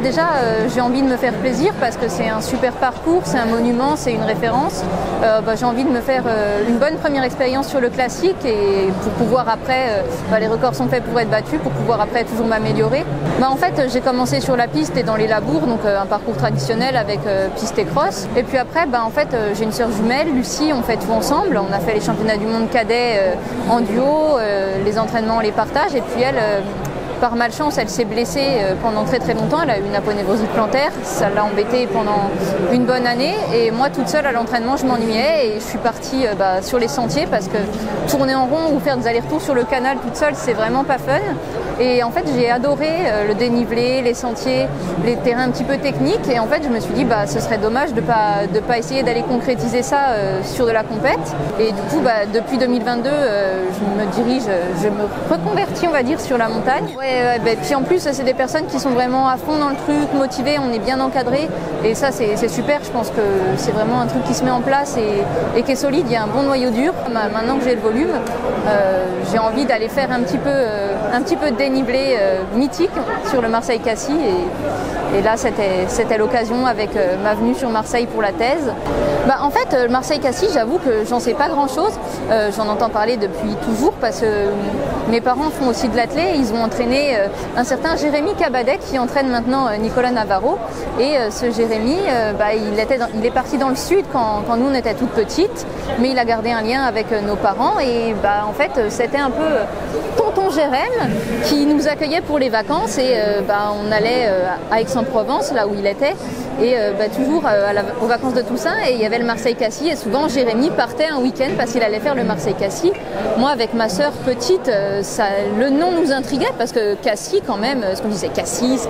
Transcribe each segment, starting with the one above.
Déjà, j'ai envie de me faire plaisir parce que c'est un super parcours, c'est un monument, c'est une référence. J'ai envie de me faire une bonne première expérience sur le classique et pour pouvoir après, les records sont faits pour être battus, pour pouvoir après toujours m'améliorer. En fait, j'ai commencé sur la piste et dans les labours, donc un parcours traditionnel avec piste et cross. Et puis après, j'ai une sœur jumelle, Lucie, on fait tout ensemble. On a fait les championnats du monde cadet en duo, les entraînements, les partages. Et puis elle, par malchance, elle s'est blessée pendant très longtemps. Elle a eu une aponévrose plantaire. Ça l'a embêtée pendant une bonne année. Et moi, toute seule à l'entraînement, je m'ennuyais. Et je suis partie sur les sentiers parce que tourner en rond ou faire des allers-retours sur le canal toute seule, c'est vraiment pas fun. Et en fait, j'ai adoré le dénivelé, les sentiers, les terrains un petit peu techniques. Et en fait, je me suis dit, ce serait dommage de pas essayer d'aller concrétiser ça sur de la compète. Et du coup, depuis 2022, je me reconvertis, on va dire, sur la montagne. Puis en plus, c'est des personnes qui sont vraiment à fond dans le truc, motivées, on est bien encadré. Et ça, c'est super. Je pense que c'est vraiment un truc qui se met en place et qui est solide. Il y a un bon noyau dur. Maintenant que j'ai le volume, j'ai envie d'aller faire un petit peu de dénivelé mythique sur le Marseille-Cassis. Et là, c'était l'occasion avec ma venue sur Marseille pour la thèse. En fait, le Marseille-Cassis, j'avoue que j'en sais pas grand-chose. J'en entends parler depuis toujours parce que mes parents font aussi de l'athlé. Ils ont entraîné un certain Jérémy Cabadet qui entraîne maintenant Nicolas Navarro. Et ce Jérémy, il est parti dans le sud quand nous on était toutes petites, mais il a gardé un lien avec nos parents. Et en fait, c'était un peu tonton Jérém qui nous accueillait pour les vacances. Et on allait à Aix-en-Provence, là où il était, et toujours aux vacances de Toussaint. Et il y avait le Marseille-Cassis. Et souvent, Jérémy partait un week-end parce qu'il allait faire le Marseille-Cassis. Moi, avec ma sœur petite, le nom nous intriguait parce que Cassis, quand même, ce qu'on disait Cassis,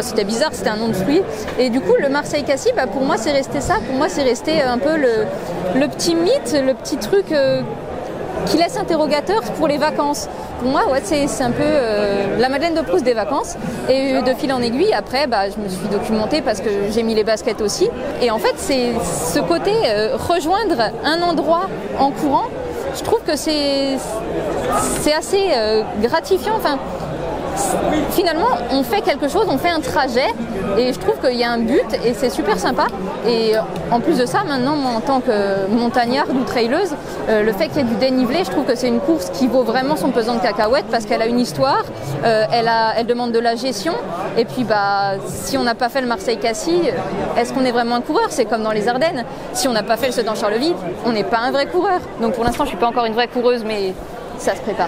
c'était bizarre, c'était un nom de fruit. Et du coup, le Marseille-Cassis, pour moi, c'est resté ça. Pour moi, c'est resté un peu le petit mythe, le petit truc qui laisse interrogateur pour les vacances. Pour moi, c'est un peu la Madeleine de Proust des vacances. Et de fil en aiguille, après, je me suis documentée parce que j'ai mis les baskets aussi. Et en fait, c'est ce côté rejoindre un endroit en courant. Je trouve que c'est assez gratifiant. Finalement, on fait quelque chose, on fait un trajet et je trouve qu'il y a un but et c'est super sympa. Et en plus de ça, maintenant, moi, en tant que montagnarde ou traileuse, le fait qu'il y ait du dénivelé, je trouve que c'est une course qui vaut vraiment son pesant de cacahuètes parce qu'elle a une histoire, elle demande de la gestion. Et puis, si on n'a pas fait le Marseille-Cassis, est-ce qu'on est vraiment un coureur? C'est comme dans les Ardennes. Si on n'a pas fait le Sedan Charleville, on n'est pas un vrai coureur. Donc pour l'instant, je ne suis pas encore une vraie coureuse, mais ça se prépare.